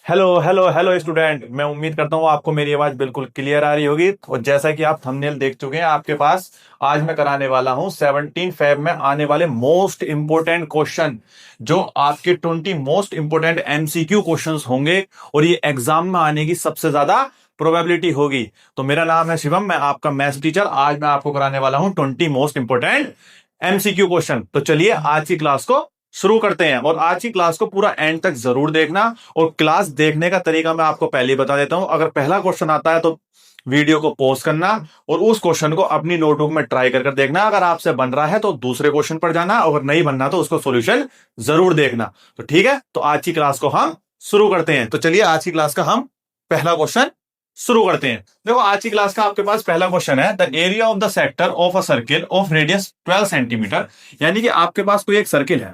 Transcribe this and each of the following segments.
Hello hello hello student, मैं उम्मीद करता हूँ आपको मेरी आवाज बिल्कुल क्लियर आ रही होगी। और जैसा कि आप थंबनेल देख चुके हैं, आपके पास आज मैं कराने वाला हूँ 17 फेब में आने वाले मोस्ट इंपोर्टेंट क्वेश्चन, जो आपके 20 मोस्ट इंपोर्टेंट एमसीक्यू क्वेश्चंस होंगे और ये एग्जाम में आने की सबसे ज्यादा प्रोबेबिलिटी होगी। तो मेरा नाम है शिवम, मैं आपका मैथ्स टीचर। आज मैं आपको कराने वाला हूँ 20 मोस्ट इंपोर्टेंट एमसीक्यू क्वेश्चन। तो चलिए आज की क्लास को शुरू करते हैं, और आज की क्लास को पूरा एंड तक जरूर देखना। और क्लास देखने का तरीका मैं आपको पहले ही बता देता हूं। अगर पहला क्वेश्चन आता है तो वीडियो को पॉज करना और उस क्वेश्चन को अपनी नोटबुक में ट्राई कर देखना। अगर आपसे बन रहा है तो दूसरे क्वेश्चन पर जाना, अगर नहीं बनना तो उसको सॉल्यूशन जरूर देखना। तो ठीक है, तो आज की क्लास को हम शुरू करते हैं। तो चलिए आज की क्लास का हम पहला क्वेश्चन शुरू करते हैं। देखो, आज की क्लास का आपके पास पहला क्वेश्चन है, the area of the sector of a circle of radius 12 centimetre. यानी कि आपके पास कोई एक सर्किल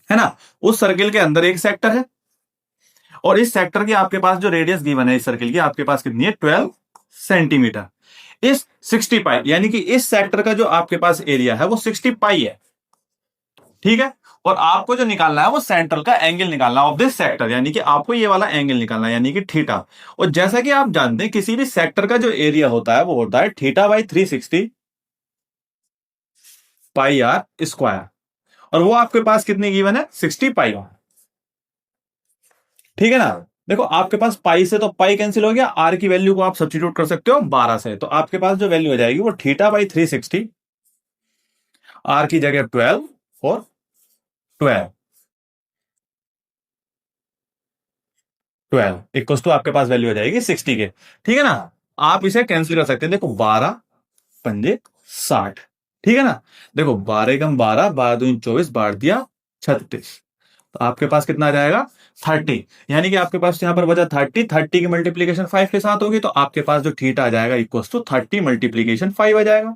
है ना। उस सर्किल के अंदर एक सेक्टर है और इस सेक्टर की आपके पास जो रेडियस गिवन है इस सर्किल की आपके पास कितनी है, 12 सेंटीमीटर। इस 60 पाई, यानी कि इस सेक्टर का जो आपके पास एरिया है वो 60 पाई है। ठीक है, और आपको जो निकालना है वो सेंट्रल का एंगल निकालना ऑफ दिस सेक्टर, यानी कि आपको ये वाला एंगल निकालना है, यानी कि थीटा। और जैसा कि आप जानते हैं, किसी भी सेक्टर का जो एरिया होता है वो होता है theta by 360 pi r square. और वो आपके पास कितनी गिवन है, 60 पाई। ठीक है ना। देखो, आपके पास पाई से तो पाई कैंसिल हो गया, आर की वैल्यू को आप सब्स्टिट्यूट कर सकते हो 12 से। तो आपके पास जो वैल्यू हो जाएगी वो थीटा बाई 360, आर की जगह 12 और 12 इक्वल्स टू आपके पास वैल्यू हो जाएगी 60 के। ठीक है ना। आप इसे कैंसिल कर सकते हैं। देखो, 12 पंजे 60। ठीक है ना। देखो, 12 कम 12, 12 दूनी 24, बांट दिया 36। तो आपके पास कितना आ जाएगा, 30। यानी कि आपके पास यहां पर बचा 30। 30 की मल्टीप्लीकेशन 5 के साथ होगी, तो आपके पास जो थीटा आ जाएगा इक्वल टू 30 मल्टीप्लीकेशन 5 आ जाएगा,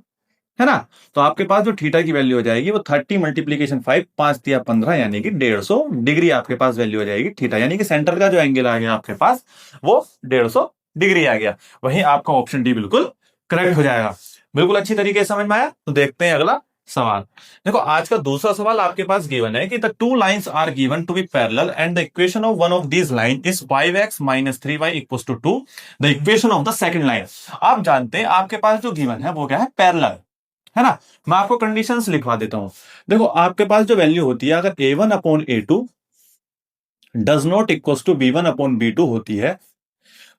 है ना। तो आपके पास जो थीटा की वैल्यू हो जाएगी वो 30 मल्टीप्लीकेशन 5, 5 दिया 15, यानी कि 150 डिग्री आपके पास वैल्यू हो जाएगी थीटा। यानी कि सेंटर का जो एंगल आ गया आपके पास वो 150 डिग्री आ गया। वहीं आपका ऑप्शन डी बिल्कुल करेक्ट हो जाएगा। बिल्कुल अच्छी तरीके से समझ में आया। तो देखते हैं अगला सवाल। देखो, आज का दूसरा सवाल आपके पास गिवन है कि the two lines are given to be parallel and the equation of one of these line is 5x minus 3y equals to 2। The equation of the second line. आप जानते हैं आपके पास जो गिवन है वो क्या है, पैरेलल, है ना। मैं आपको कंडीशंस लिखवा देता हूं। देखो, आपके पास जो वैल्यू होती है, अगर a1 upon a2 does not equals to b1 upon b2 होती है,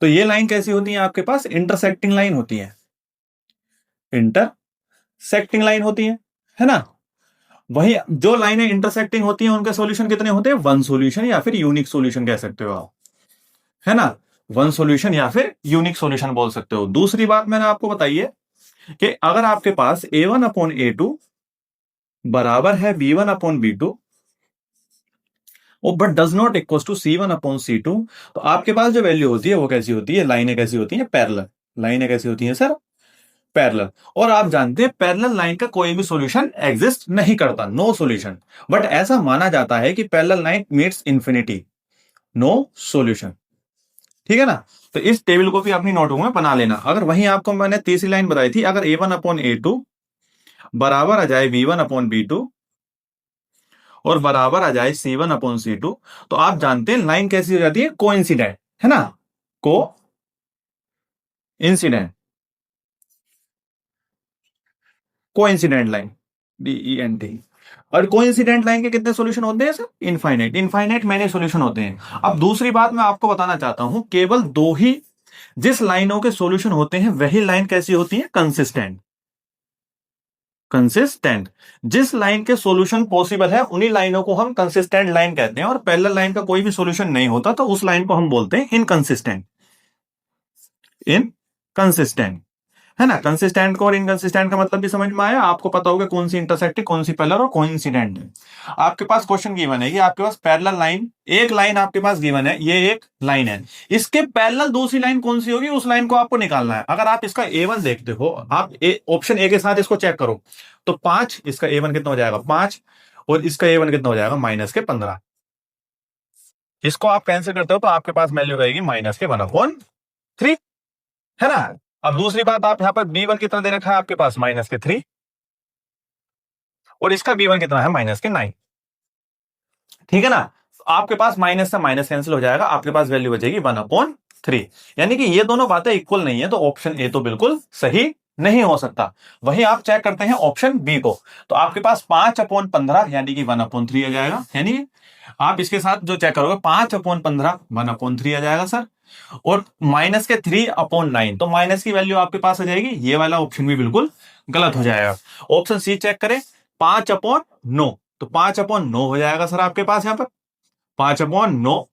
तो ये लाइन कैसी होती है, आपके पास इंटरसेक्टिंग लाइन होती है। इंटरसेक्टिंग लाइन होती है ना। वही जो लाइनें इंटरसेक्टिंग होती हैं उनके सॉल्यूशन कितने होते हैं, वन सॉल्यूशन या फिर यूनिक सॉल्यूशन कह सकते हो आप, है ना। वन सॉल्यूशन या फिर यूनिक सॉल्यूशन बोल सकते हो। दूसरी बात मैंने आपको बताई है कि अगर आपके पास a1 अपॉन a2 बराबर है b1 upon b2 but does not equal to c1 upon c2, तो आपके पास जो वैल्यू होती है वो कैसी होती है, लाइनें कैसी होती हैं, पैरेलल। लाइनें कैसी होती हैं सर, पैरेलल। और आप जानते हैं पैरेलल लाइन का कोई भी सॉल्यूशन एग्जिस्ट नहीं करता, नो सॉल्यूशन। बट ऐसा माना जाता है कि parallel line meets infinity, no solution. ठीक है ना। तो इस टेबल को भी अपनी नोटबुक में बना लेना। अगर वहीं आपको मैंने तीसरी लाइन बताई थी, अगर a1 अपॉन a2 बराबर आ जाए b1 अपॉन b2 और बराबर आ जाए c1 अपॉन c2, तो आप जानते हैं लाइन कैसी हो जाती है, कोइंसिडेंट, है ना। को इंसिडेंट, कोइंसिडेंट लाइन, DENT। और कोइंसिडेंट लाइन के कितने सॉल्यूशन होते हैं sir, infinite. Infinite many solution होते हैं। अब दूसरी बात मैं आपको बताना चाहता हूं, केवल दो ही जिस लाइनों के सॉल्यूशन होते हैं वही लाइन कैसी होती है, कंसिस्टेंट। कंसिस्टेंट, जिस लाइन के सॉल्यूशन पॉसिबल है उन्हीं लाइनों को हम कंसिस्टेंट लाइन कहते हैं। और पैरेलल लाइन का कोई भी सॉल्यूशन नहीं होता तो उस लाइन को हम बोलते हैं इनकंसिस्टेंट। इनकंसिस्टेंट, है ना। कंसिस्टेंट को और इनकंसिस्टेंट का मतलब भी समझ में आया। आपको पता होगा कौन सी इंटरसेक्टिंग, कौन सी पैरेलल और कौन इंसिडेंट है। आपके पास क्वेश्चन गिवन है कि आपके पास पैरेलल लाइन, एक लाइन आपके पास गिवन है, ये एक लाइन है, इसके पैरेलल दूसरी लाइन कौन सी होगी, उस लाइन को आपको निकालना है। अगर आप इसका A1 देखते हो, आप ऑप्शन ए के साथ इसको चेक करो, तो 5, इसका A1 कितना हो जाएगा 5, और इसका A1 कितना हो जाएगा माइनस के 15। इसको आप कैंसिल करते हो तो आपके पास वैल्यू रहेगी माइनस के 1/3, है ना। अब दूसरी बात, आप यहां पर B1 कितना दे रखा है आपके पास, माइनस के 3, और इसका B1 कितना है, माइनस के 9। ठीक है ना। आपके पास माइनस से माइनस कैंसिल हो जाएगा, आपके पास वैल्यू बचेगी 1/3। यानी कि ये दोनों बातें इक्वल नहीं है, तो ऑप्शन ए तो बिल्कुल सही नहीं हो सकता। वहीं आप चेक करते हैं ऑप्शन बी को, तो आपके पास 5/15 यानी कि 1/3 आ जाएगा। यानी आप इसके साथ जो चेक करोगे 5/15 1/3 आ जाएगा सर, और माइनस के 3/9, तो माइनस की वैल्यू आपके पास आ जाएगी, ये वाला ऑप्शन भी बिल्कुल गलत हो जाएगा। ऑप्शन सी चेक करें, 5/9, तो 5/9 हो जाएगा सर आपके पास यहाँ पर 5/9।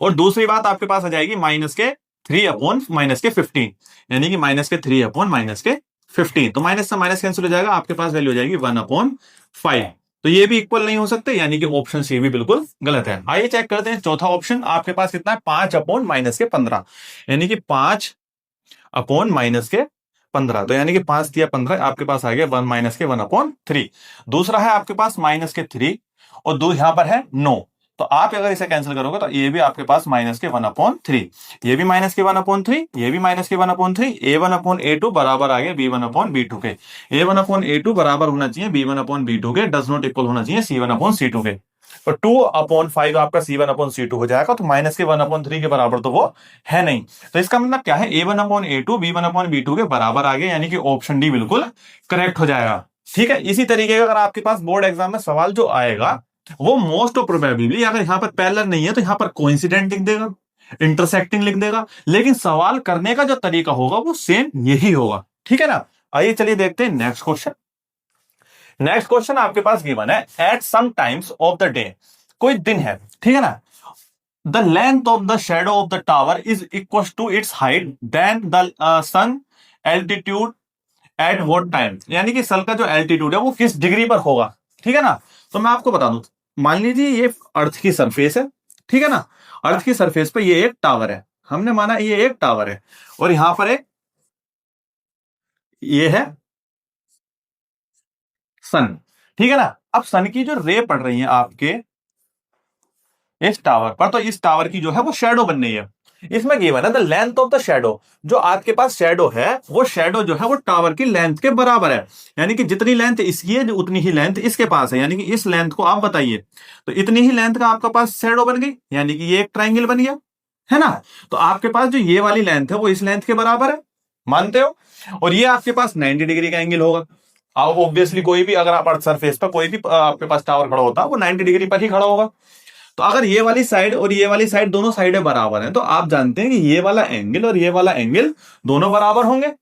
और दूसरी बात आपके पास आ जाएगी -3/-15, यानी कि -3/-15, तो माइनस से माइनस कैंसिल हो जाएगा, आपके पास वैल्यू हो जाएगी 1/5। तो ये भी इक्वल नहीं हो सकते, यानी कि ऑप्शन सी भी बिल्कुल गलत है। आइए चेक करते हैं चौथा ऑप्शन, आपके पास कितना है 5/-15, यानी कि 5/-15, तो यानी कि 5 दिया 15, आपके पास आ गया 1-1/3। दूसरा है आपके पास -3, और दो यहां पर है 9, तो आप अगर इसे कैंसिल करोगे तो ये भी आपके पास -1/3, ये भी -1/3, ये भी -1/3, A1/A2 बराबर आ गया B1/B2 के। A1/A2 बराबर होना चाहिए B1/B2 के, डज नॉट इक्वल होना चाहिए C1/C2 के। तो 2/5 आपका C1/C2 हो जाएगा, तो -1/3 के बराबर तो वो है नहीं। तो इसका मतलब क्या है, A1/A2 B1/B2 के बराबर आ गया, यानी कि ऑप्शन डी बिल्कुल करेक्ट हो जाएगा। ठीक है, इसी तरीके का अगर आपके पास बोर्ड एग्जाम में सवाल जो आएगा वो मोस्ट प्रोबेबली अगर यहां पर पैरेलल नहीं है तो यहां पर कोइंसिडेंट लिख देगा, इंटरसेक्टिंग लिख देगा, लेकिन सवाल करने का जो तरीका होगा वो सेम यही होगा। ठीक है ना। आइए चलिए देखते हैं नेक्स्ट क्वेश्चन। नेक्स्ट क्वेश्चन आपके पास गिवन है, at some times of the day, कोई दिन है, ठीक है ना, the length of the shadow of the tower is equal to its height then the sun altitude at what time, यानी कि सन का जो एल्टीट्यूड है वो किस डिग्री पर होगा। ठीक है ना, तो मैं आपको बता दूं, मान लीजिए ये अर्थ की सरफेस है, ठीक है ना, अर्थ की सरफेस पे ये एक टावर है, हमने माना ये एक टावर है, और यहां पर एक ये है सन, ठीक है ना। अब सन की जो रे पड़ रही है आपके इस टावर पर, तो इस टावर की जो है वो शेडो बन रही है। इसमें गिवन है the length of the shadow, जो आपके पास शेडो है वो शेडो जो है वो टावर की लेंथ के बराबर है, यानी कि जितनी लेंथ इसकी है उतनी ही लेंथ इसके पास है, यानी कि इस लेंथ को आप बताइए, तो इतनी ही लेंथ का आपका पास शेडो बन गई, यानी कि ये एक ट्राइंगल बन गया, है ना। तो आपके पास जो ये वाली लेंथ है वो इस लेंथ के बराबर है, मानते हो, और ये आपके पास 90 डिग्री का एंगल होगा। अब ऑब्वियसली कोई भी अगर आप अर्थ सरफेस पर कोई भी आपके पास टावर खड़ा होता है वो 90 डिग्री पर ही खड़ा होगा। तो अगर ये वाली साइड और ये वाली साइड दोनों साइडें बराबर हैं, तो आप जानते हैं कि ये वाला एंगल और ये वाला एंगल दोनों बराबर होंगे,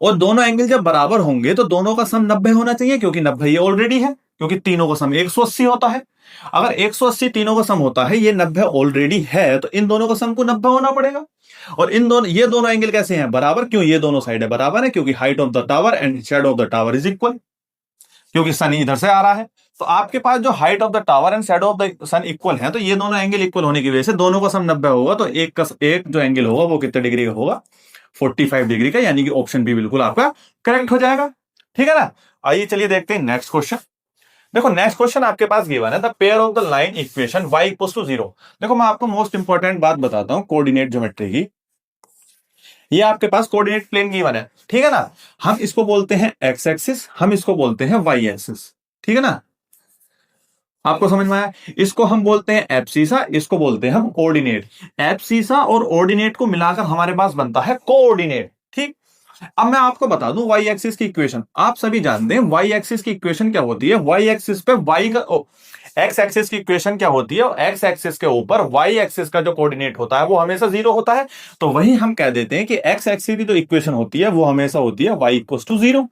और दोनों एंगल जब बराबर होंगे तो दोनों का सम 90 होना चाहिए, क्योंकि 90 ये ऑलरेडी है, क्योंकि तीनों का सम 180 होता है। अगर 180 तीनों का सम होता है, ये 90 ऑलरेडी है, तो इन दोनों का सम को 90 होना पड़ेगा। और इन दोनों ये दोनों एंगल कैसे हैं बराबर, क्यों, ये दोनों साइडें बराबर है, क्योंकि height of the tower and shadow of the tower is equal, क्योंकि सन इधर से आ रहा है। तो आपके पास जो height of the tower and shadow of the sun equal है, तो ये दोनों एंगल इक्वल होने की वजह से दोनों का सम 90 होगा, तो एक जो एंगल होगा वो कितने डिग्री का होगा, 45 डिग्री का, यानी कि ऑप्शन बी बिल्कुल आपका करेक्ट हो जाएगा। ठीक है ना। आइए चलिए देखते हैं नेक्स्ट क्वेश्चन। देखो नेक्स्ट क्वेश्चन आपके पास गिवन है, the pair of the line equation y equals to 0। देखो मैं आपको मोस्ट इंपॉर्टेंट बात बताता हूं कोऑर्डिनेट ज्योमेट्री की। ये आपके पास कोऑर्डिनेट प्लेन गिवन है, ठीक है ना, हम इसको बोलते हैं एक्स एक्सिस, हम इसको बोलते हैं वाई एक्सिस, ठीक है ना, आपको समझ में आया। इसको हम बोलते हैं एब्सीसा, इसको बोलते हैं हम कोऑर्डिनेट। एब्सीसा और ऑर्डिनेट को मिलाकर हमारे पास बनता है कोऑर्डिनेट। ठीक, अब मैं आपको बता दूं वाई एक्सिस की इक्वेशन, आप सभी जानते हैं वाई एक्सिस की इक्वेशन क्या होती है। वाई एक्सिस पे वाई का एक्स एक्सिस की इक्वेशन क्या होती है, एक्स एक्सिस के ऊपर वाई एक्सिस का जो कोऑर्डिनेट होता है वो हमेशा 0 होता है। तो वही हम कह देते हैं कि एक्स एक्सिस की जो इक्वेशन होती है वो हमेशा होती है y इक्वल टू 0।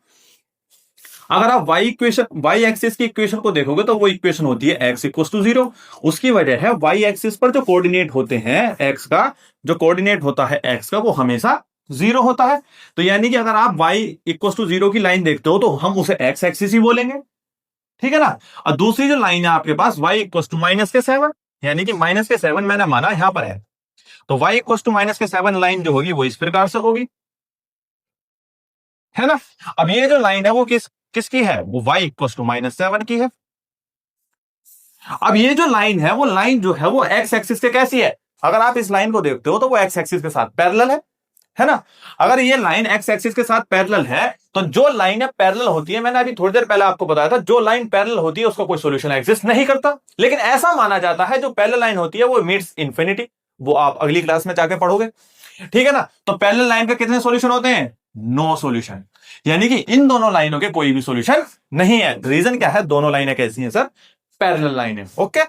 अगर आप वाई एक्सिस की इक्वेशन को देखोगे तो वो इक्वेशन होती है x इक्वल टू 0। उसकी वजह है वाई एक्सिस पर जो कोऑर्डिनेट होते हैं x का, जो कोऑर्डिनेट होता है x का, वो हमेशा 0 होता है। तो यानी कि अगर आप y इक्वल टू 0 की लाइन देखते हो तो हम उसे x एक्सिस ही बोलेंगे, ठीक है ना। और दूसरी जो लाइन है आपके पास y इक्वल टू -7, यानी कि -7 मैंने माना यहां पर है, तो y इक्वल टू -7 लाइन जो होगी वो इस प्रकार से होगी, है ना। अब ये जो लाइन है वो किसकी है, वो y इक्वल टू -7 की है। अब ये जो लाइन है वो लाइन जो है वो x एक्सिस के कैसी है, अगर आप इस लाइन को देखते हो तो वो x एक्सिस के साथ पैरेलल है है ना। अगर ये लाइन एक्स एक्सिस के साथ पैरेलल है तो जो लाइन पैरेलल होती है, मैंने अभी थोड़ी देर पहले आपको बताया था, जो लाइन पैरेलल होती है उसका कोई सॉल्यूशन एग्जिस्ट नहीं करता। लेकिन ऐसा माना जाता है जो पैरेलल लाइन होती है वो मीट्स इंफिनिटी, वो आप अगली क्लास में जाके पढ़ोगे, ठीक है ना। तो पैरेलल लाइन का कितने सॉल्यूशन होते हैं? नो सॉल्यूशन, यानी कि इन दोनों लाइनों के कोई भी सॉल्यूशन नहीं है। रीजन क्या है? दोनों लाइनें कैसी हैं सर? पैरेलल लाइन है। ओके,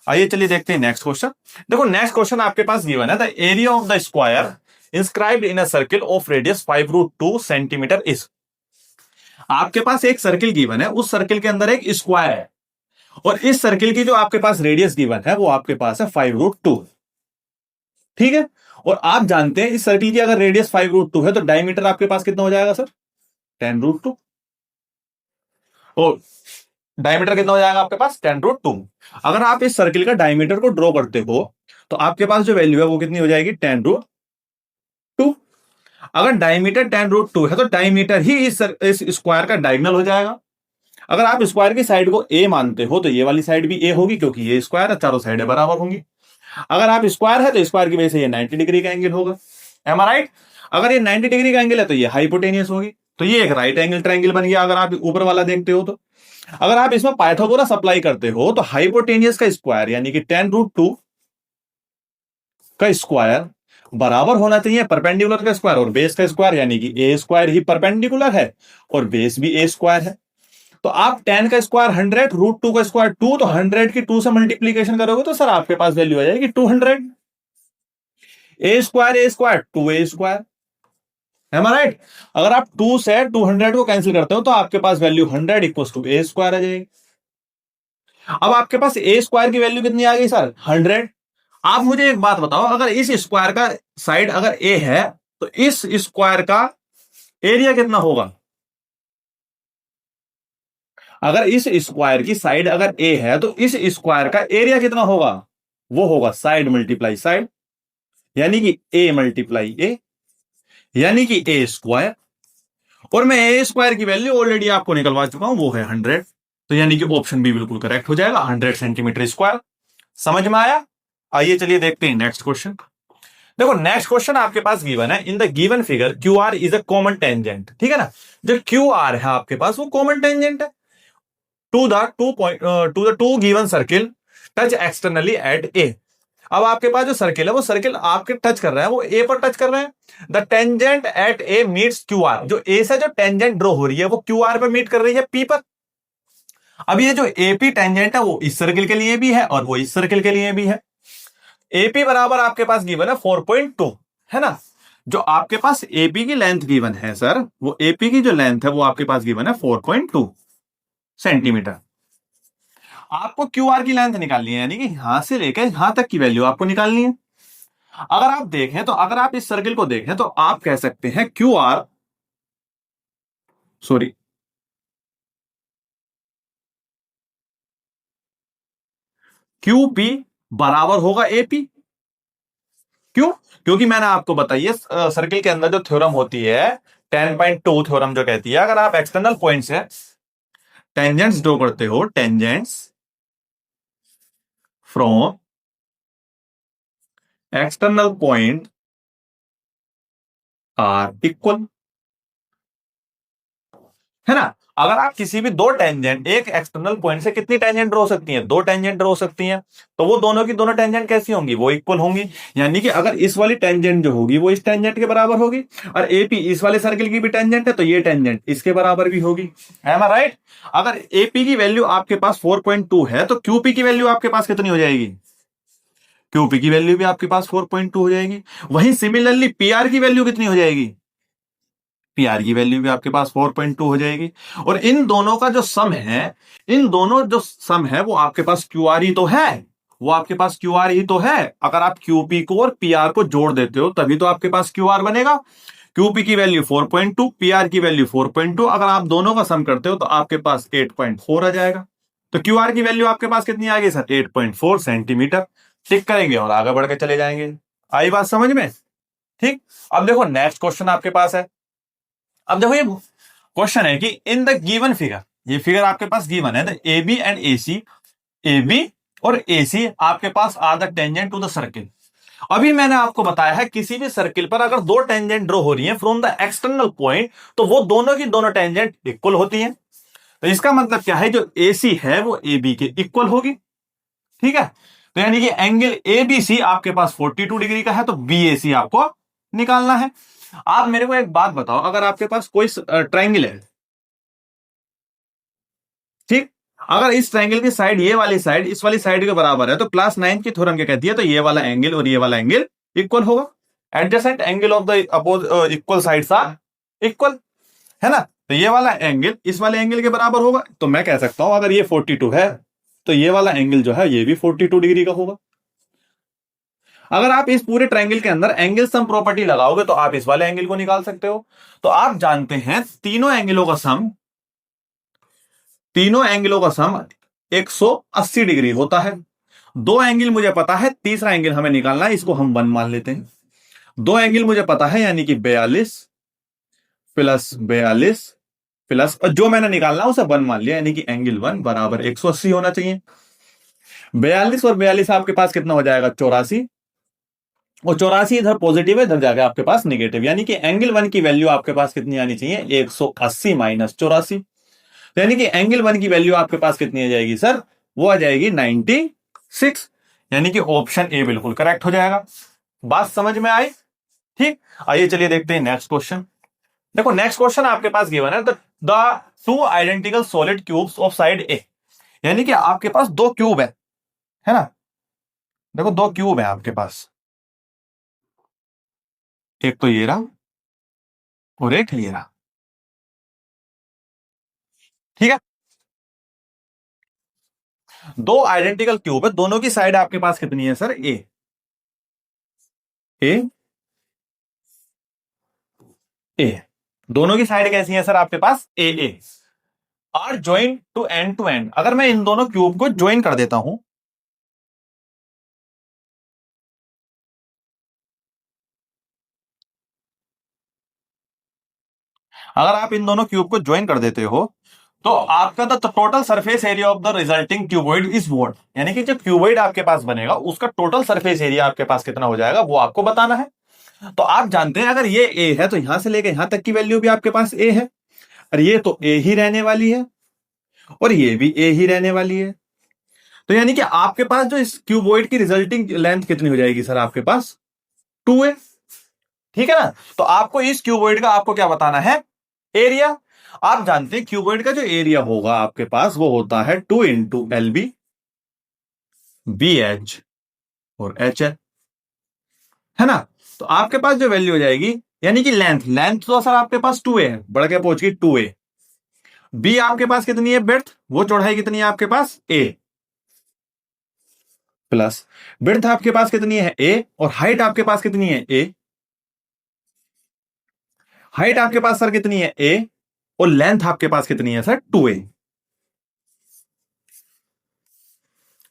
आइए चलिए देखते हैं नेक्स्ट क्वेश्चन। देखो नेक्स्ट क्वेश्चन आपके पास गिवन है, the area of the square inscribed in a circle of radius 5√2 centimetre is. आपके पास एक सर्किल गिवन है, उस सर्किल के अंदर एक स्क्वायर है, और इस सर्किल की जो आपके पास रेडियस गिवन है वो आपके पास है 5√2, ठीक है। और आप जानते हैं इस सर्किल की अगर रेडियस 5√2 है तो डायमीटर आपके पास कितना हो जाएगा सर? 10√2। और डायमीटर कितना हो जाएगा आपके पास? 10√2। अगर आप इस सर्किल का डायमीटर को ड्रॉ करते हो तो आपके पास जो वैल्यू है वो कितनी हो जाएगी? 10√2। अगर डायमीटर 10√2 है तो डायमीटर ही इस स्क्वायर का डायगोनल हो जाएगा। अगर आप स्क्वायर की साइड को ए मानते हो तो ये वाली साइड भी ए होगी, क्योंकि ये स्क्वायर है, चारों साइडें बराबर होंगी। अगर आप स्क्वायर है तो स्क्वायर की वजह से ये 90 डिग्री का एंगल होगा, एम आई राइट। अगर ये 90 डिग्री का एंगल है तो ये हाइपोटेनियस होगी, तो ये एक राइट एंगल ट्रायंगल बन गया। अगर आप ऊपर वाला देखते हो तो अगर आप इसमें पाइथागोरस अप्लाई करते हो तो हाइपोटेनियस का स्क्वायर यानी कि 10√2 का स्क्वायर बराबर होना चाहिए परपेंडिकुलर का स्क्वायर और बेस का स्क्वायर, यानी कि ए स्क्वायर ही परपेंडिकुलर है और बेस भी ए स्क्वायर है। तो आप 10 का स्क्वायर 100, √2 का स्क्वायर 2, तो 100 की 2 से मल्टीप्लीकेशन करोगे तो सर आपके पास वैल्यू आ जाएगी 200। ए स्क्वायर 2a स्क्वायर, है राइट। अगर आप 2 से 200 को कैंसिल करते हो तो आपके पास value 100 equal to a square आ जाएगी। अब आपके पास a स्क्वायर की वैल्यू कितनी आ गई सर? 100। आप मुझे एक बात बताओ, अगर इस स्क्वायर का साइड अगर a है तो इस स्क्वायर का एरिया कितना होगा? अगर इस स्क्वायर की साइड अगर a है तो इस स्क्वायर का एरिया कितना होगा? वो होगा साइड मल्टीप्लाई साइड, यानी कि a मल्टीप्लाई a, यानी कि a स्क्वायर। और मैं a स्क्वायर की वैल्यू ऑलरेडी आपको निकलवा चुका हूं, वो है 100। तो यानी कि ऑप्शन बी बिल्कुल करेक्ट हो जाएगा, 100 सेंटीमीटर स्क्वायर। समझ में आया? आइए चलिए देखते हैं नेक्स्ट क्वेश्चन। देखो नेक्स्ट क्वेश्चन आपके पास गिवन है, in the given figure Q R is a common tangent, ठीक है ना। जो क्यू आर है आपके पास वो कॉमन टेंजेंट है to the two given circle touch externally at A. अब आपके पास जो सर्किल है वो सर्किल आपके टच कर रहा है, वो ए पर टच कर रहे हैं। The tangent at A meets Q R, जो ए से जो टेंजेंट ड्रॉ हो रही है वो क्यू आर पर मीट कर रही है पी पर। अब ये जो एपी टेंजेंट है वो इस सर्किल के लिए भी है और वो इस सर्किल के लिए भी है। एपी बराबर आपके पास गिवन है 4.2, है ना। जो आपके पास एपी की लेंथ गिवन है सर, वो एपी की जो लेंथ है वो आपके पास गिवन है 4.2 सेंटीमीटर। आपको क्यू आर की लेंथ निकालनी है, यानी कि यहां से लेकर यहां तक की वैल्यू आपको निकालनी है। अगर आप देखें तो अगर आप इस सर्किल को देखें तो आप कह सकते हैं क्यूपी बराबर होगा एपी। क्यों? क्योंकि मैंने आपको बताइए सर्किल के अंदर जो थ्योरम होती है 10.2 थ्योरम जो कहती है, अगर आप एक्सटर्नल पॉइंट से टेंजेंट्स ड्रॉ करते हो, tangents from external point are equal, है ना। अगर आप किसी भी दो टेंजेंट एक एक्सटर्नल पॉइंट से कितनी टेंजेंट ड्रॉ सकती हैं? दो टेंजेंट ड्रॉ सकती हैं, तो वो दोनों की दोनों टेंजेंट कैसी होंगी? वो इक्वल होंगी। यानी कि अगर इस वाली टेंजेंट जो होगी वो इस टेंजेंट के बराबर होगी, और एपी इस वाले सर्किल की भी टेंजेंट है तो ये टेंजेंट इसके बराबर भी होगी, है ना राइट। अगर एपी की वैल्यू आपके पास 4.2 है तो क्यूपी की वैल्यू आपके पास कितनी हो जाएगी? क्यूपी की वैल्यू भी आपके पास 4.2 हो जाएगी। वहीं सिमिलरली पीआर की वैल्यू कितनी हो जाएगी? पीआर की वैल्यू भी आपके पास 4.2 हो जाएगी। और इन दोनों का जो सम है, इन दोनों जो सम है वो आपके पास क्यूआर ही तो है, वो आपके पास क्यूआर ही तो है। अगर आप क्यूपी को और पीआर को जोड़ देते हो तभी तो आपके पास क्यूआर बनेगा। क्यूपी की वैल्यू 4.2, पीआर की वैल्यू 4.2, अगर आप दोनों का सम करते हो तो आपके पास 8.4 आ जाएगा। तो क्यूआर की वैल्यू आपके पास कितनी आ गई सर? 8.4 सेंटीमीटर। टिक करेंगे और आगे बढ़ के चले जाएंगे। आई बात समझ में? ठीक। अब देखो नेक्स्ट क्वेश्चन आपके पास है। अब देखो ये क्वेश्चन है कि इन द गिवन फिगर, ये फिगर आपके पास गिवन है, the A B and A C, A B और ए सी आपके पास are the tangent to the circle. अभी मैंने आपको बताया है किसी भी सर्किल पर अगर दो टेंजेंट ड्रॉ हो रही हैं फ्रॉम द एक्सटर्नल पॉइंट, तो वो दोनों की दोनों टेंजेंट इक्वल होती हैं। तो इसका मतलब क्या है, जो AC है वो AB के इक्वल होगी। ठीक है, तो यानी कि एंगल ABC आपके पास 42 डिग्री का है, तो BAC आपको निकालना है। आप मेरे को एक बात बताओ, अगर आपके पास कोई ट्राइंगल है, ठीक, अगर इस ट्राइंगल की साइड, ये वाली साइड इस वाली साइड के बराबर है, तो क्लास 9 की थ्योरम क्या कहती है, तो ये वाला एंगल और ये वाला एंगल इक्वल होगा। Adjacent angle of the opposite equal sides are equal, है ना। तो ये वाला एंगल इस वाले एंगल के बराबर होगा, तो मैं कह सकता हूं अगर ये 42 है तो ये वाला एंगल जो है ये भी 42 डिग्री का होगा। अगर आप इस पूरे ट्रायंगल के अंदर एंगल सम प्रॉपर्टी लगाओगे तो आप इस वाले एंगल को निकाल सकते हो। तो आप जानते हैं तीनों एंगलों का सम 180 डिग्री होता है। दो एंगल मुझे पता है, तीसरा एंगल हमें निकालना है, इसको हम 1 मान लेते हैं। दो एंगल मुझे पता है, यानी कि 42 प्लस और जो मैंने निकालना उसे 1 मान लिया, यानी कि एंगल 1 बराबर 180 होना चाहिए। 42 और 42 आपके पास कितना हो जाएगा, 84। और 84 इधर पॉजिटिव है, इधर जाएगा आपके पास निगेटिव, यानी कि एंगल 1 की वैल्यू आपके पास कितनी आनी चाहिए, 180 माइनस 84। यानी कि एंगल 1 की वैल्यू आपके पास कितनी आ जाएगी सर, वो आ जाएगी 96। यानी कि ऑप्शन ए बिल्कुल करेक्ट हो जाएगा। बात समझ में आई? ठीक, आइए चलिए देखते हैं नेक्स्ट क्वेश्चन। देखो नेक्स्ट क्वेश्चन आपके पास गिवन है, the two identical solid cubes of side a. यानी कि आपके पास दो क्यूब है ना। देखो दो क्यूब है आपके पास, एक तो ये रहा और एक ये रहा। ठीक है, दो आइडेंटिकल क्यूब है, दोनों की साइड आपके पास कितनी है सर, ए ए ए। दोनों की साइड कैसी है सर आपके पास, A A. Are join to end. अगर मैं इन दोनों क्यूब को ज्वाइन कर देता हूं, अगर आप इन दोनों क्यूब को ज्वाइन कर देते हो, तो आपका the total surface area of the resulting cuboid is what. यानी कि जो क्यूबॉइड आपके पास बनेगा उसका टोटल सरफेस एरिया आपके पास कितना हो जाएगा, वो आपको बताना है। तो आप जानते हैं अगर ये ए है तो यहां से लेकर यहां तक की वैल्यू भी आपके पास ए है, और ये तो ए ही रहने वाली है और ये भी ए ही रहने वाली है। तो यानी कि आपके पास जो इस क्यूबॉइड की रिजल्टिंग लेंथ कितनी हो जाएगी सर आपके पास, 2a। ठीक है ना। तो आपको इस क्यूबॉइड का आपको क्या बताना है, एरिया। आप जानते हैं क्यूबॉइड का जो एरिया होगा आपके पास वो होता है 2 इंटू LB BH और HL, है ना। तो आपके पास जो वैल्यू हो जाएगी, यानी कि लेंथ तो सर आपके पास 2a है, बढ़ के पहुंच गई 2a। बी आपके पास कितनी है, ब्रेड्थ, वो चौड़ाई कितनी है आपके पास, a प्लस ब्रेड्थ आपके पास कितनी है a, और हाइट आपके पास कितनी है a। हाइट आपके पास सर कितनी है a, और लेंथ आपके पास कितनी है सर 2a।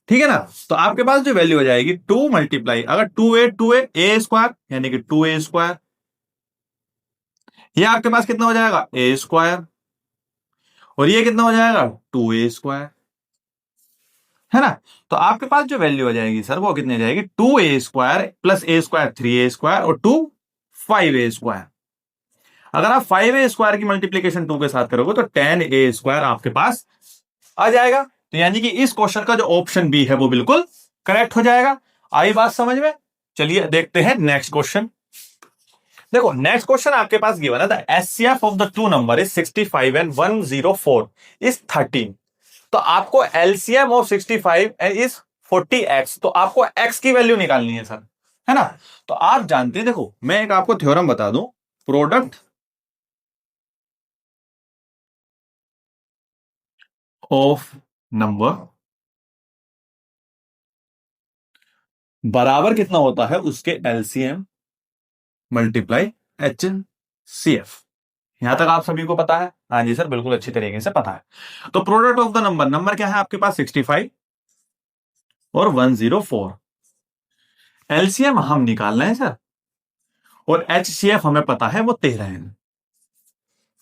ठीक है ना। तो आपके पास जो वैल्यू हो जाएगी 2 मल्टीप्लाई, अगर 2a स्क्वायर, यानी कि 2a स्क्वायर, ये आपके पास कितना हो जाएगा, a स्क्वायर, और ये कितना हो जाएगा 2a स्क्वायर, है ना। तो आपके पास जो वैल्यू हो जाएगी सर वो कितनी हो जाएगी, 2a square plus a square 3a square और 2 5a स्क्वायर। अगर आप 5a स्क्वायर की मल्टीप्लीकेशन 2 के साथ करोगे तो 10a स्क्वायर आपके पास आ जाएगा। तो यानी कि इस क्वेश्चन का जो ऑप्शन बी है वो बिल्कुल करेक्ट हो जाएगा। आई बात समझ में? चलिए देखते हैं नेक्स्ट क्वेश्चन। देखो नेक्स्ट क्वेश्चन आपके पास गिवन है, the HCF of the two number is 65 and 104 is 13। तो आपको एलसीएम ऑफ 65 इज 40x, तो आपको x की वैल्यू निकालनी है सर, है ना। तो आप जानते हैं, देखो मैं एक आपको थ्योरम बता दूं, प्रोडक्ट ऑफ नंबर बराबर कितना होता है उसके एलसीएम मल्टीप्लाई HCF। यहां तक आप सभी को पता है? हाँ जी सर, बिल्कुल अच्छी तरीके से पता है। तो product of the number, number क्या है आपके पास 65 और 104, एलसीएम हम निकालना है सर, और HCF हमें पता है वो 13 है।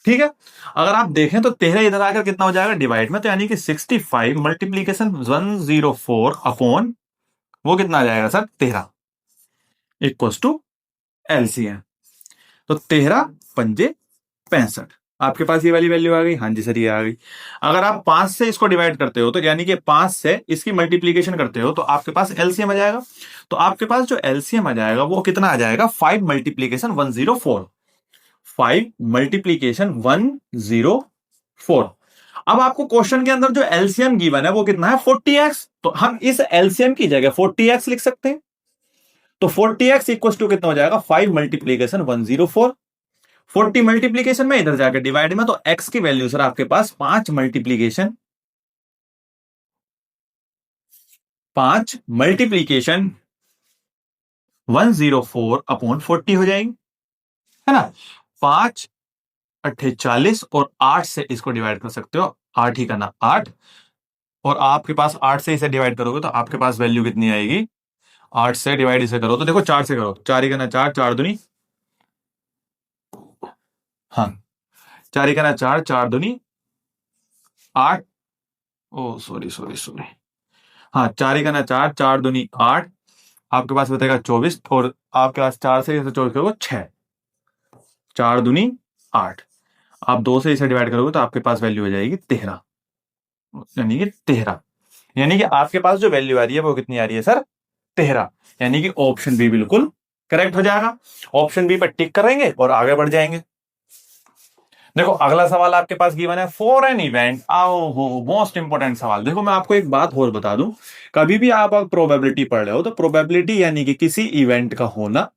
ठीक है, अगर आप देखें तो 13 इधर आकर कितना हो जाएगा डिवाइड में, तो यानी कि 65 मल्टीप्लीकेशन 104 अपॉन वो कितना आ जाएगा सर 13। Equal to LCM. तो 13 पंजे 65, आपके पास ये वाली वैल्यू आ गई। हाँ जी सर ये आ गई। अगर आप 5 से इसको डिवाइड करते हो तो यानी कि 5 से इसकी मल्टीप्लीकेशन करते हो तो आपके पास एलसीएम आ जाएगा। तो आपके पास जो एलसीएम आ जाएगा वो कितना आ जाएगा, 5 मल्टीप्लीकेशन 104। 5 मल्टीप्लीकेशन 104। अब आपको क्वेश्चन के अंदर जो एलसीएम गिवन है वो कितना है, 40x। तो हम इस एलसीएम की जगह 40x लिख सकते हैं। तो 40x इक्वल टू कितना हो जाएगा, 5 मल्टीप्लीकेशन 104। 40 मल्टीप्लीकेशन में इधर जाकर डिवाइड में, तो x की वैल्यू सर आपके पास 5 मल्टीप्लीकेशन 104 अपॉन 40 हो जाएगी, है ना। 5 अट्ठे 40 और 8 से इसको डिवाइड कर सकते हो, 8 ही करना 8, और आपके पास 8 से इसे डिवाइड करोगे तो आपके पास वैल्यू कितनी आएगी, 8 से डिवाइड इसे करो तो देखो 4 से करो, 4 ही करना 4, 4 दूनी, हाँ 4 ही करना 4, 4 दूनी 8, ओ सॉरी सॉरी सॉरी, हाँ 4 ही करना 4, 4 दूनी 8, आपके पास बचेगा 24, और आपके पास 4 से 24 करोगे 6, 4 दूनी 8, आप 2 से इसे डिवाइड करोगे तो आपके पास वैल्यू हो जाएगी 13, यानी कि 13, यानी कि आपके पास जो वैल्यू आ रही है वो कितनी आ रही है सर, 13, यानी कि ऑप्शन बी बिल्कुल करेक्ट हो जाएगा। ऑप्शन बी पर टिक करेंगे और आगे बढ़ जाएंगे। देखो अगला सवाल आपके पास गिवन है, फॉर एन इवेंट, आओ मोस्ट इंपोर्टेंट सवाल। देखो मैं आपको एक बात और बता दूं, कभी भी आप प्रोबेबिलिटी पढ़ रहे हो तो प्रोबेबिलिटी यानी कि किसी इवेंट का होना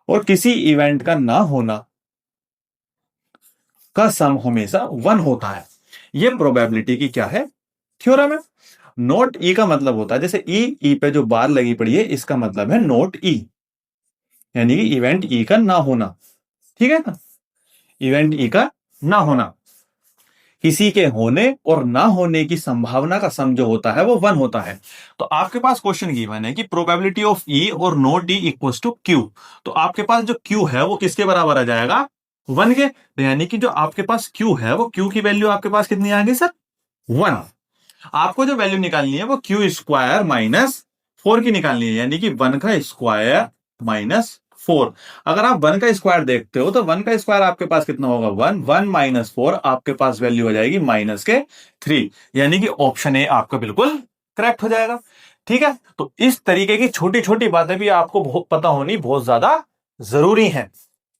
और किसी इवेंट का ना होना का सम हमेशा 1 होता है। यह प्रोबेबिलिटी की क्या है, थ्योरम है। नोट ई का मतलब होता है, जैसे ई पे जो बार लगी पड़ी है इसका मतलब है नोट ई, यानी कि इवेंट ई का ना होना, ठीक है ना, इवेंट ई का ना होना। किसी के होने और ना होने की संभावना का सम जो होता है वो 1 होता है। तो आपके पास क्वेश्चन गिवन है कि प्रोबेबिलिटी ऑफ ई और not E equals to Q. तो आपके पास जो क्यू है वो किसके बराबर आ जाएगा, 1 के। तो यानी कि जो आपके पास क्यू है वो क्यू की वैल्यू आपके पास कितनी आ गई सर, 1। आपको जो वैल्यू निकालनी है वो क्यू स्क्वायर माइनस 4 की निकालनी है, यानी कि 1 का स्क्वायर माइनस 4। अगर आप 1 का स्क्वायर देखते हो तो 1 का स्क्वायर आपके पास कितना होगा, 1, 1 माइनस 4, आपके पास वैल्यू हो जाएगी माइनस के 3, यानी कि ऑप्शन ए आपका बिल्कुल करेक्ट हो जाएगा। ठीक है, तो इस तरीके की छोटी छोटी बातें भी आपको बहुत पता होनी बहुत ज्यादा जरूरी है।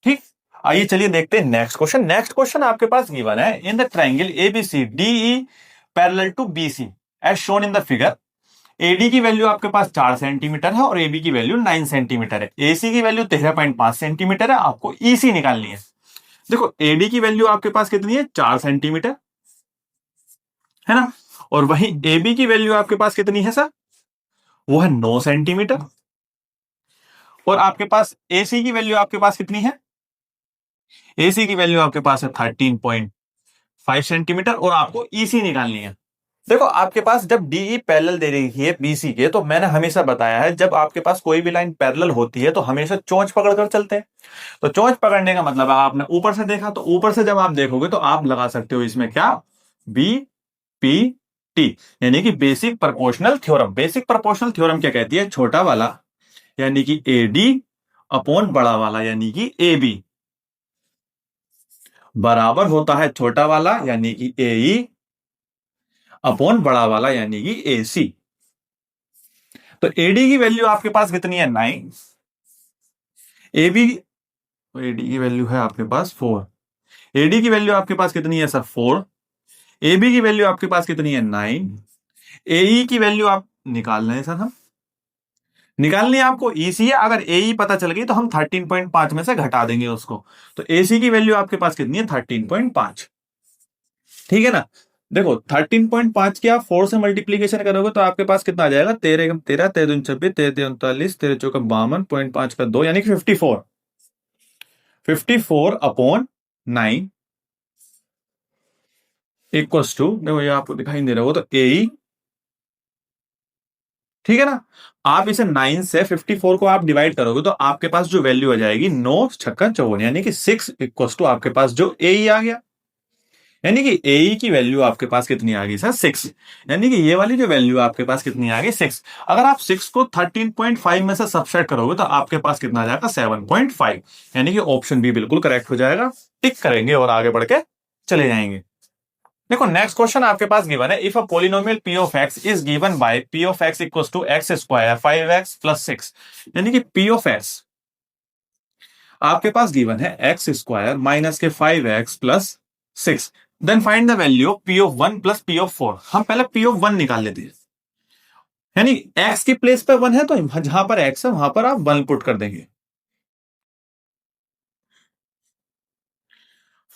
ठीक, आइए चलिए देखते हैं नेक्स्ट क्वेश्चन। नेक्स्ट क्वेश्चन आपके पास गिवन है, in the triangle ABC DE parallel to BC as shown in the figure, AD की वैल्यू आपके पास 4 सेंटीमीटर है और एबी की वैल्यू 9 सेंटीमीटर है, एसी की वैल्यू 13.5 सेंटीमीटर है, आपको ईसी निकालनी है। देखो एडी की वैल्यू आपके पास कितनी है, 4 सेंटीमीटर, है ना, और वहीं एबी की वैल्यू आपके पास कितनी है सर, वो है 9 सेंटीमीटर, और आपके पास एसी की वैल्यू आपके पास कितनी है, एसी की वैल्यू आपके पास है 13.5 सेंटीमीटर, और आपको ईसी निकालनी है। देखो आपके पास जब डीई पैरेलल दे रही है बीसी के, तो मैंने हमेशा बताया है जब आपके पास कोई भी लाइन पैरेलल होती है तो हमेशा चोंच पकड़कर चलते हैं। तो चोंच पकड़ने का मतलब है आपने ऊपर से देखा, तो ऊपर से जब आप देखोगे तो आप लगा सकते हो इसमें क्या, बी पी टी, यानी कि basic proportional theorem. Basic proportional theorem क्या कहती है, छोटा वाला यानी कि ए डी अपॉन बड़ा वाला यानी कि ए बी बराबर होता है छोटा वाला यानी कि ए ई अपॉन बड़ा वाला यानी कि ए सी। तो एडी की वैल्यू आपके पास कितनी है, 9, एबी, एडी की वैल्यू है आपके पास 4, एडी की वैल्यू आपके पास कितनी है सर 4, एबी की वैल्यू आपके पास कितनी है 9, एई की वैल्यू आप निकाल रहे हैं सर, हम निकालनी है आपको ईसी है। अगर एई पता चल गई तो हम 13.5 में से घटा देंगे उसको, तो एसी की वैल्यू आपके पास कितनी है 13.5, ठीक है ना। देखो 13.5 की आप 4 से मल्टीप्लीकेशन करोगे तो आपके पास कितना आ जाएगा, 13 13 13 दूनी 26 13 39 13 चौका 52.5 का 2 यानी कि 54, 54 अपॉन 9 इक्वल्स टू, देखो ये आपको दिखाई दे रहा हो तो ए, ठीक है ना। आप इसे 9 से 54 को आप डिवाइड करोगे तो आपके पास जो वैल्यू आ जाएगी 9 छक्का 54, यानी कि 6 इक्वल्स टू आपके पास जो ए आ गया। यानी कि ए की वैल्यू आपके पास कितनी आ गई सर 6, यानी कि ये वाली जो वैल्यू आपके पास कितनी आ गई 6। अगर आप 6 को 13.5 में से सबट्रैक्ट करोगे तो आपके पास कितना आ जाएगा 7.5, यानी कि ऑप्शन बी बिल्कुल करेक्ट हो जाएगा। टिक करेंगे और आगे बढ़ के चले जाएंगे। देखो नेक्स्ट क्वेश्चन आपके पास गिवन है, if a polynomial p of x is given by p of x equals to x square 5x plus 6, यानी कि p ऑफ x आपके पास गिवन है x स्क्वायर माइनस के 5x plus 6, then find the value of p of 1 plus p of 4। हम पहले p of 1 निकाल लेते हैं, यानी x की प्लेस पे 1 है तो जहां पर x है वहां पर आप 1 पुट कर देंगे।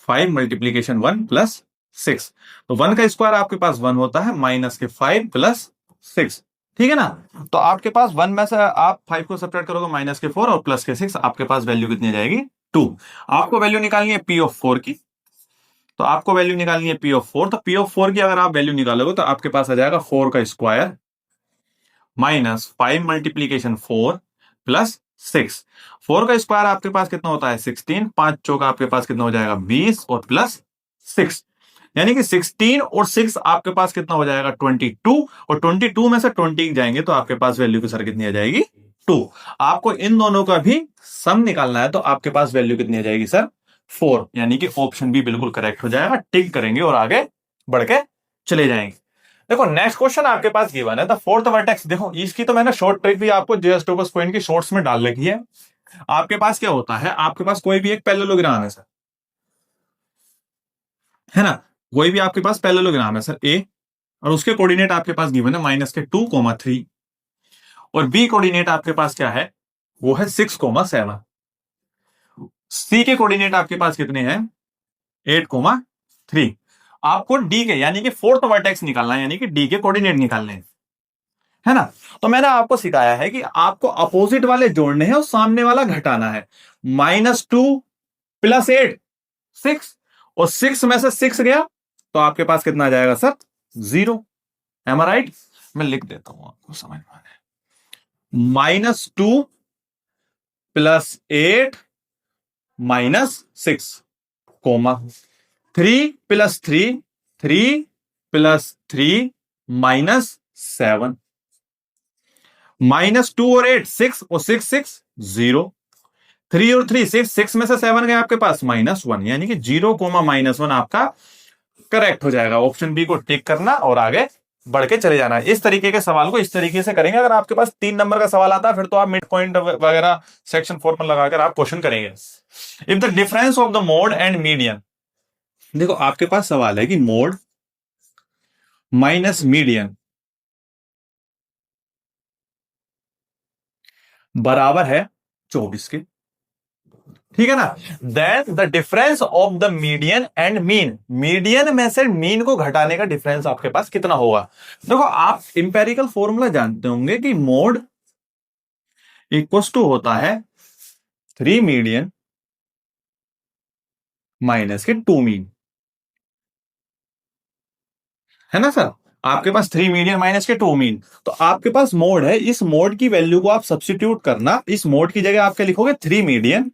5 मल्टीप्लीकेशन 1 प्लस 6, तो 1 का स्क्वायर आपके पास 1 होता है माइनस के 5 प्लस 6, ठीक है ना। तो आपके पास 1 में से आप 5 को सब्ट्रैक्ट करोगे माइनस के 4 और प्लस के 6, आपके पास वैल्यू कितनी आ जाएगी 2। आपको वैल्यू निकालनी है p ऑफ 4 की, तो आपको वैल्यू निकालनी है p ऑफ 4, तो p ऑफ 4 की अगर आप वैल्यू निकालोगे तो आपके पास आ जाएगा 4 का स्क्वायर माइनस 5 मल्टीप्लीकेशन 4 प्लस 6। 4 का स्क्वायर आपके पास कितना होता है 16, 5 चौका आपके पास कितना हो जाएगा 20 और प्लस 6, यानी कि 16 और 6 आपके पास कितना हो जाएगा 22, और 22 में से 20 जाएंगे तो आपके पास वैल्यू की सर कितनी आ जाएगी 2। आपको इन दोनों का भी सम निकालना है तो आपके पास वैल्यू कितनी आ जाएगी सर 4, यानी कि ऑप्शन बी बिल्कुल करेक्ट हो जाएगा। टिक करेंगे और आगे बढ़ के चले जाएंगे। देखो नेक्स्ट क्वेश्चन आपके पास गिवन है द फोर्थ वर्टेक्स। देखो इसकी तो मैंने शॉर्ट ट्रिक भी आपको जेएस टॉपर्स पॉइंट की शॉर्ट्स में डाल रखी है। आपके पास क्या होता है, आपके पास कोई भी एक पैरेललोग्राम है सर, है ना, कोई भी आपके पास पैरेललोग्राम है सर ए, और उसके कोऑर्डिनेट आपके पास गिवन है माइनस के 2,3, और बी कोऑर्डिनेट आपके पास क्या है वो है 6,7, सी के कोऑर्डिनेट आपके पास कितने हैं 8,3। आपको डी के यानी कि फोर्थ वर्टेक्स निकालना है, यानी कि डी के कोऑर्डिनेट निकालने हैं, है ना। तो मैंने आपको सिखाया है कि आपको अपोजिट वाले जोड़ने हैं और सामने वाला घटाना है। -2 प्लस 8 6, और 6 में से 6 गया तो आपके पास कितना आ जाएगा सर 0। एम आई राइट? मैं लिख देता हूं आपको समझ में आने। -2 plus 8 minus 6 comma 3 plus 3 3 plus 3 minus 7, -2 और 8 6 और 6 6 0, 3 और 3 6, 6 में से 7 गए आपके पास -1, यानी कि 0,-1 आपका करेक्ट हो जाएगा। ऑप्शन बी को टिक करना और आगे बढ़ के चले जाना है। इस तरीके के सवाल को इस तरीके से करेंगे। अगर आपके पास 3 नंबर का सवाल आता है फिर तो आप मिड पॉइंट वगैरह सेक्शन 4 पर लगाकर आप क्वेश्चन करेंगे। If the difference of the mode and median, देखो आपके पास सवाल है कि मोड माइनस मीडियन बराबर है 24 के, ठीक है ना। Then the difference of the median and mean, median में से मीन को घटाने का डिफरेंस आपके पास कितना होगा। देखो आप इंपेरिकल फॉर्मूला जानते होंगे कि मोड इक्वल्स टू होता है 3 मीडियन माइनस के 2 मीन, है ना सर। आपके पास 3 मीडियन माइनस के 2 मीन, तो आपके पास मोड है, इस मोड की वैल्यू को आप सब्स्टिट्यूट करना। इस मोड की जगह आप क्या लिखोगे 3 मीडियन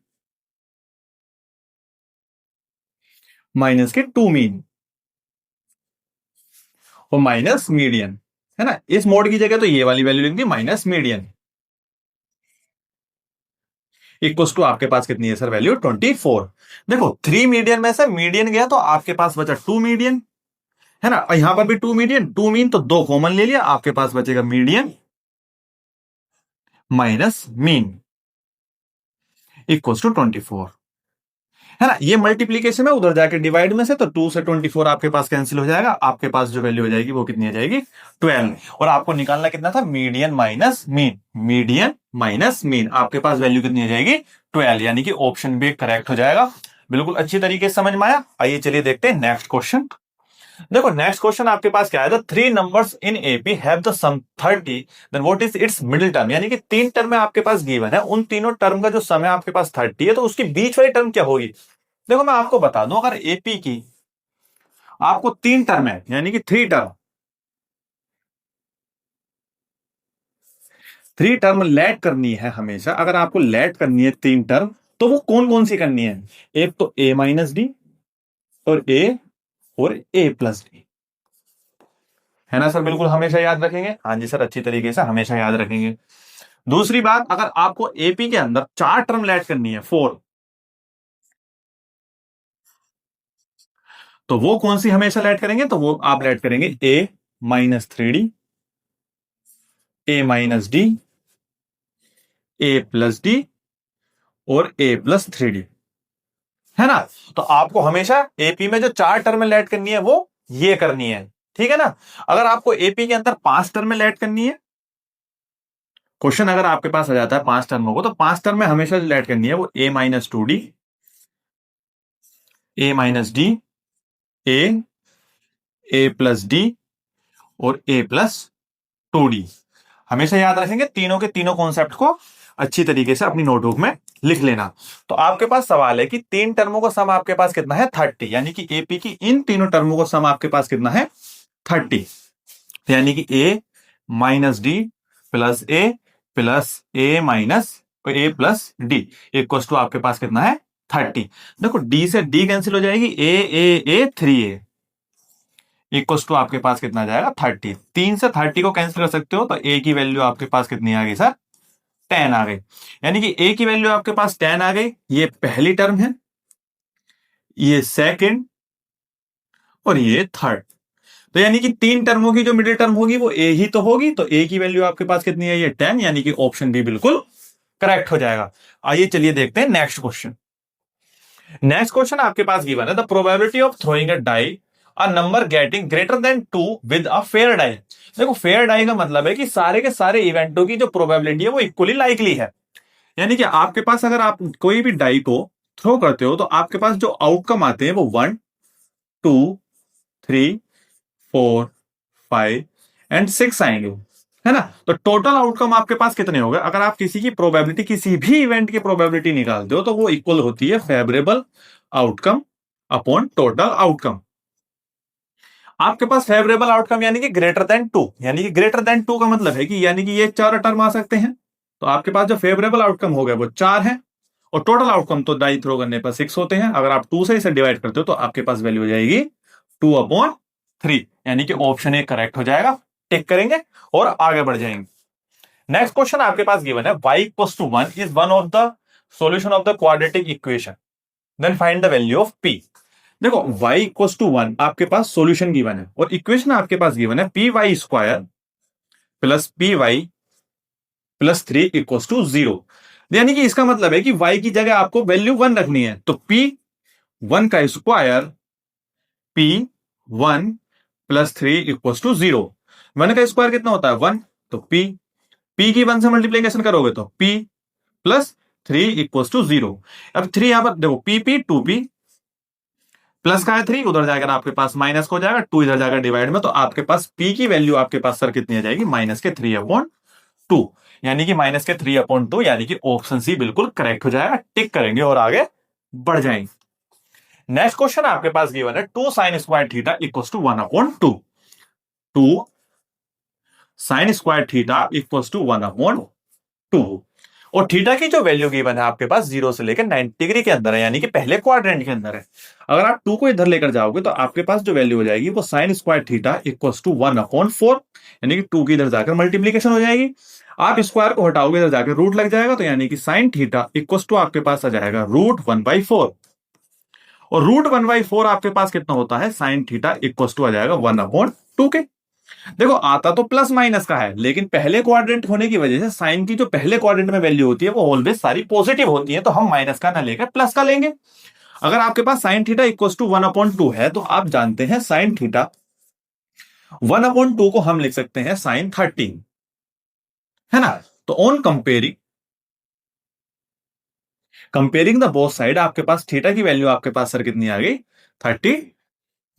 माइनस के 2 मीन और माइनस मीडियन, है ना। इस मोड की जगह तो ये वाली वैल्यू लिख दी माइनस मीडियन, इक्वल्स टू आपके पास कितनी है सर वैल्यू 24। देखो 3 मीडियन में से मीडियन गया तो आपके पास बचा 2 मीडियन, है ना। यहां पर भी 2 मीडियन 2 मीन तो 2 कॉमन ले लिया, आपके पास बचेगा median minus mean equals to 24, है ना। ये मल्टीप्लीकेशन में उधर जाके डिवाइड में से तो 2 से 24 आपके पास कैंसिल हो जाएगा। आपके पास जो वैल्यू हो जाएगी वो कितनी आ जाएगी 12, और आपको निकालना कितना था median minus mean, median minus mean, आपके पास वैल्यू कितनी आ जाएगी 12, यानी कि ऑप्शन बी करेक्ट हो जाएगा। बिल्कुल अच्छी तरीके से समझ में आया। आइए चलिए देखते हैं नेक्स्ट क्वेश्चन। देखो नेक्स्ट क्वेश्चन आपके पास क्या है, the 3 numbers in AP have the sum 30, then what is its middle term, यानी कि 3 टर्म में आपके पास गिवन है, उन तीनों टर्म का जो सम है आपके पास 30 है, तो उसकी बीच वाली टर्म क्या होगी। देखो मैं आपको बता दूं, अगर एपी की आपको 3 टर्म है यानी कि 3 टर्म लेट करनी है हमेशा। अगर आपको लेट करनी है 3 टर्म तो वो कौन कौन सी करनी है, एक तो ए माइनस डी और ए और ए प्लस डी। है ना सर? बिल्कुल हमेशा याद रखेंगे। हाँ जी सर, अच्छी तरीके से हमेशा याद रखेंगे। दूसरी बात, अगर आपको एपी के अंदर 4 टर्म ऐड करनी है, 4, तो वो कौन सी हमेशा ऐड करेंगे? तो वो आप ऐड करेंगे ए माइनस 3D, ए माइनस डी, ए प्लस डी और ए प्लस 3D। है ना? तो आपको हमेशा एपी में जो 4 टर्म ऐड करनी है वो ये करनी है। ठीक है ना? अगर आपको एपी के अंदर 5 टर्म ऐड करनी है, क्वेश्चन अगर आपके पास आ जाता है 5 टर्म को, तो 5 टर्म में हमेशा जो ऐड करनी है वो ए माइनस 2D, ए माइनस डी, ए, ए प्लस डी और ए प्लस 2D। हमेशा याद रखेंगे, तीनों के तीनों कॉन्सेप्ट को अच्छी तरीके से अपनी नोटबुक में लिख लेना। तो आपके पास सवाल है कि 3 टर्मों का सम आपके पास कितना है? 30। यानी कि एपी की इन तीनों टर्मों का सम आपके पास कितना है? 30। यानी कि a minus d plus a minus a plus d equal to आपके पास कितना है? 30। देखो डी से डी कैंसिल हो जाएगी, ए 3a इक्वल टू आपके पास कितना जाएगा? 30। 3 से 30 को कैंसिल कर सकते हो, तो ए की वैल्यू आपके पास कितनी आ गई सर? 10 आ गई। यानी कि ए की वैल्यू आपके पास 10 आ गई। ये पहली टर्म है, ये सेकंड और ये थर्ड। तो यानी कि 3 टर्मों की जो मिडिल टर्म होगी वो ए ही तो होगी। तो ए की वैल्यू आपके पास कितनी है? ये 10। यानी कि ऑप्शन बी बिल्कुल करेक्ट हो जाएगा। आइए चलिए देखते हैं नेक्स्ट क्वेश्चन। नेक्स्ट क्वेश्चन आपके पास गिवन है, the probability of throwing a die a number getting greater than 2 with a fair die. देखो फेयर डाई का मतलब है कि सारे के सारे इवेंटों की जो प्रोबेबिलिटी है वो इक्वली लाइकली है। यानी कि आपके पास अगर आप कोई भी डाई को थ्रो करते हो तो आपके पास जो आउटकम आते हैं वो 1, 2, 3, 4, 5 एंड 6 आएंगे। है ना? तो टोटल आउटकम आपके पास कितने हो गए? अगर आप किसी की प्रोबेबिलिटी, किसी भी इवेंट की प्रोबेबिलिटी निकालते हो तो वो इक्वल होती है favourable outcome upon total outcome. आपके पास फेवरेबल आउटकम यानी कि ग्रेटर देन 2, यानी कि ग्रेटर देन 2 का मतलब है कि यानी कि ये 4 टर्म आ सकते हैं। तो आपके पास जो फेवरेबल आउटकम हो गए वो 4 है, और टोटल आउटकम तो डाई थ्रो करने पर 6 होते हैं। अगर आप 2 से इसे डिवाइड करते हो तो आपके पास वैल्यू हो जाएगी 2/3। यानी कि ऑप्शन ए करेक्ट हो जाएगा। टिक करेंगे और आगे बढ़ जाएंगे। नेक्स्ट क्वेश्चन आपके पास गिवन है, y = 1 is one of the solution of the quadratic equation, then find the value of p। देखो y = 1 आपके पास सॉल्यूशन गिवन है और इक्वेशन आपके पास गिवन है py² प्लस py प्लस 3 = 0। यानी कि इसका मतलब है कि y की जगह आपको वैल्यू 1 रखनी है। तो p1 का स्क्वायर p1 प्लस 3 = 0। 1 का स्क्वायर कितना होता है? 1। तो p की 1 से मल्टीप्लीकेशन करोगे तो p प्लस 3 = 0। अब 3 यहां पर देखो p 2p प्लस का है 3, उधर जाकर आपके पास माइनस हो जाएगा, 2 इधर जाकर डिवाइड में, तो आपके पास p की वैल्यू आपके पास सर कितनी आ जाएगी? -3/2। यानी कि -3/2, यानी कि ऑप्शन सी बिल्कुल करेक्ट हो जाएगा। टिक करेंगे और आगे बढ़ जाएंगे। नेक्स्ट क्वेश्चन आपके पास गिवन है, 2 sin² थीटा = 1/2। 2 sin² थीटा = 1/2 और थीटा की जो वैल्यू गिवन है आपके पास 0 से लेकर 90 डिग्री के अंदर है, यानी कि पहले क्वाड्रेंट के अंदर है। अगर आप 2 को इधर लेकर जाओगे तो आपके पास जो वैल्यू हो जाएगी वो sin² थीटा = 1/4, यानी कि 2 की इधर जाकर मल्टीप्लीकेशन हो जाएगी। आप स्क्वायर को हटाओगे, इधर जाकर रूट लग जाएगा, तो यानी कि sin थीटा = आपके पास आ जाएगा √1/4। और √1/4 आपके पास कितना होता है? sin थीटा = आ जाएगा 1/2 के। देखो आता तो प्लस माइनस का है, लेकिन पहले क्वाड्रेंट होने की वजह से साइन की जो पहले क्वाड्रेंट में वैल्यू होती है वो ऑलवेज सारी पॉजिटिव होती है, तो हम माइनस का ना लेकर प्लस का लेंगे। अगर आपके पास साइन थीटा = 1/2 है तो आप जानते हैं साइन थीटा 1/2 को हम लिख सकते हैं sin 30। है ना? तो on comparing the both side आपके पास थीटा की वैल्यू आपके पास सर कितनी आ गई? 30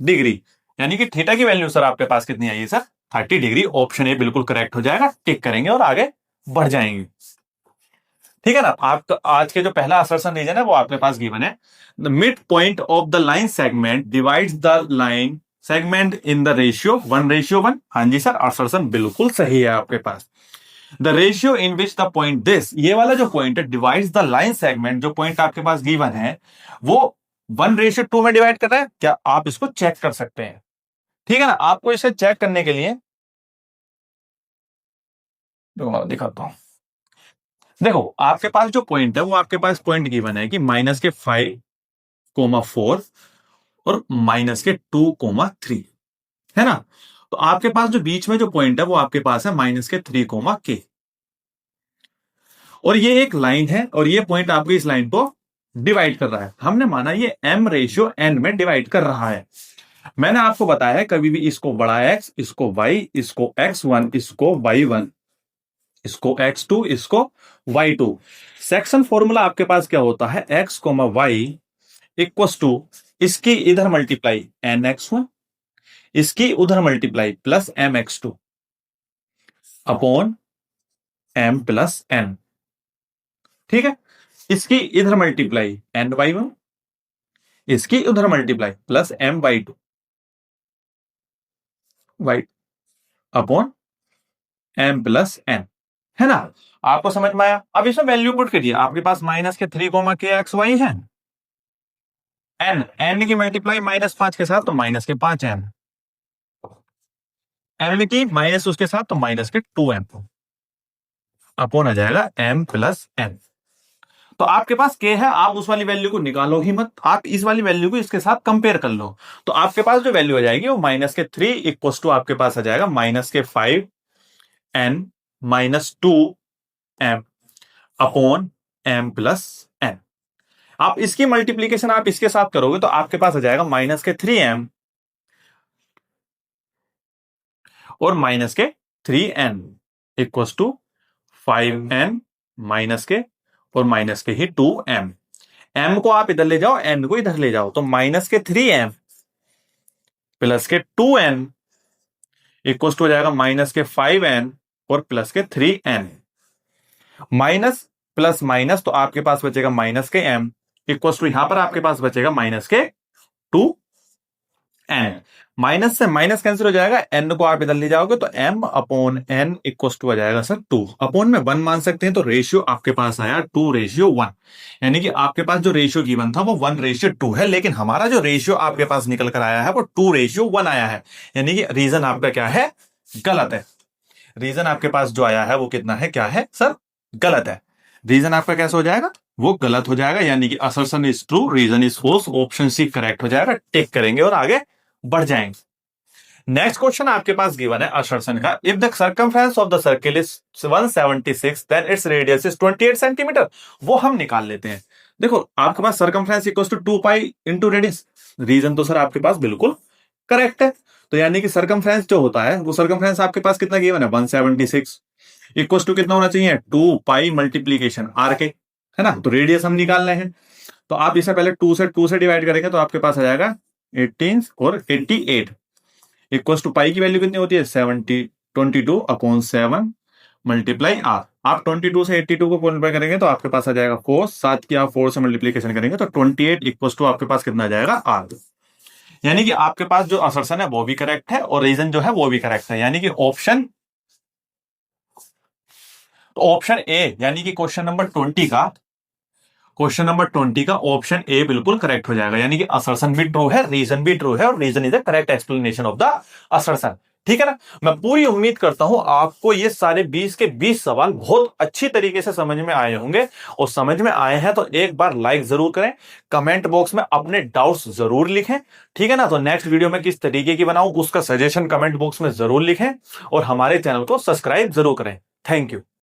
डिग्री। यानी कि थीटा की वैल्यू सर आपके पास कितनी आई है सर? 30 डिग्री। ऑप्शन ए बिल्कुल करेक्ट हो जाएगा। टिक करेंगे और आगे बढ़ जाएंगे। ठीक है ना? आपका आज के जो पहला असर्शन रीजन है वो आपके पास गिवन है, the mid point of the line segment divides the line segment in the ratio 1:1। हाँ जी सर, असर्शन बिल्कुल सही है आपके पास। The ratio in which the point this, ये वाला जो पॉइंट है डिवाइड्स द लाइन सेगमेंट, जो पॉइंट आपके पास गिवन है वो 1:2 में डिवाइड कर रहा है, क्या आप इसको चेक कर सकते हैं? ठीक है ना। आपको इसे चेक करने के लिए दिखाता हूं। देखो आपके पास जो पॉइंट है वो आपके पास पॉइंट गिवन है कि -5,4 और -2,3 है ना। तो आपके पास जो बीच में जो पॉइंट है वो आपके पास है -3, और ये एक लाइन है और ये पॉइंट आपकी इस लाइन को डिवाइड कर रहा है। हमने माना ये m/n में डिवाइड कर रहा है। मैंने आपको बताया है कभी भी इसको बड़ा x, इसको y, इसको x1, इसको y1, इसको x2, इसको y2। सेक्शन फॉर्मूला आपके पास क्या होता है, x, y इक्वस टू इसकी इधर मल्टीप्लाई nx1, इसकी उधर multiply plus mx2 upon m+n। ठीक है। इसकी इधर मल्टीप्लाई ny1, इसकी उधर multiply plus m/2 y upon m+n, है ना। आपको समझ में आया? अब इसमें वैल्यू पुट करिए। आपके पास -3, है, n की मल्टीप्लाई -5 के साथ तो -5n, m की माइनस उसके साथ तो -2m अपॉन आ जाएगा m+n। तो आपके पास k है, आप उस वाली वैल्यू को निकालो ही मत, आप इस वाली वैल्यू को इसके साथ कंपेयर कर लो। तो आपके पास जो वैल्यू आ जाएगी वो -3 इक्वल टू आपके पास आ जाएगा -5n -2m अपॉन m+n। आप इसकी मल्टीप्लीकेशन आप इसके साथ करोगे तो आपके पास आ जाएगा -3m और -3n इक्वल टू 5n -k और -k ही 2m। m को आप इधर ले जाओ, n को इधर ले जाओ, तो -3m प्लस के 2n इक्वल टू हो जाएगा -5n और +3n। माइनस प्लस माइनस तो आपके पास बचेगा -m इक्वल टू यहां पर आपके पास बचेगा -2n। माइनस से माइनस कैंसिल हो जाएगा, n को आप इधर ले जाओगे तो m upon n equal to आ जाएगा सर 2। अपॉन में 1 मान सकते हैं, तो रेशियो आपके पास आया 2:1। यानी कि आपके पास जो रेशियो गिवन था वो 1:2 है, लेकिन हमारा जो रेशियो आपके पास निकल कर आया है वो 2:1 आया है। यानी कि रीजन आपका क्या है, गलत है। रीजन आपके पास जो आया है वो कितना है, क्या है सर, गलत है। रीजन आपका कैसे हो जाएगा, वो गलत हो जाएगा। यानी कि assertion is true, reason is false, option C correct हो जाएगा। टिक करेंगे और आगे बढ़ जाएंगे। नेक्स्ट क्वेश्चन आपके पास गिवन है असर्शन का, if the circumference of the circle is 176 then its radius is 28 centimetre. वो हम निकाल लेते हैं। देखो आपके पास circumference equals to 2 into radius, reason तो सर आपके पास बिल्कुल करेक्ट है। तो यानी कि सर्कमफ्रेंस जो होता है वो सर्कमफ्रेंस आपके पास कितना गिवन है, 176 इक्वल्स टू कितना होना चाहिए, 2 मल्टीप्लीकेशन आर के, है ना। तो रेडियस हम निकाल रहे हैं, तो आप इसे पहले 2 से डिवाइड करेंगे तो आपके पास आ जाएगा 18 और 88 इक्वल्स टू पाई की वैल्यू कितनी होती है, 22/7 मल्टीप्लाई आर। आप 22 से 82 को मल्टीप्लाई करेंगे तो आपके पास आ जाएगा 4, 7 की आप 4 से मल्टीप्लीकेशन करेंगे तो 28 इक्वल्स टू आपके पास कितना आ जाएगा, आर। यानी कि आपके पास जो असर्शन है वो भी करेक्ट है और रीजन जो है वो भी करेक्ट है। यानी कि ऑप्शन ए, यानी कि क्वेश्चन नंबर 20 का ऑप्शन ए बिल्कुल करेक्ट हो जाएगा। यानी कि असर्शन भी ट्रू है, रीजन भी ट्रू है, और reason is the correct explanation of the assertion. ठीक है ना। मैं पूरी उम्मीद करता हूं आपको ये सारे 20 के 20 सवाल बहुत अच्छी तरीके से समझ में आए होंगे, और समझ में आए हैं तो एक बार लाइक जरूर करें, कमेंट बॉक्स में अपने डाउट्स जरूर लिखें। ठीक है ना। तो नेक्स्ट वीडियो में किस तरीके की बनाऊं उसका सजेशन कमेंट बॉक्स में जरूर लिखें, और हमारे चैनल को सब्सक्राइब जरूर करें। Thank you.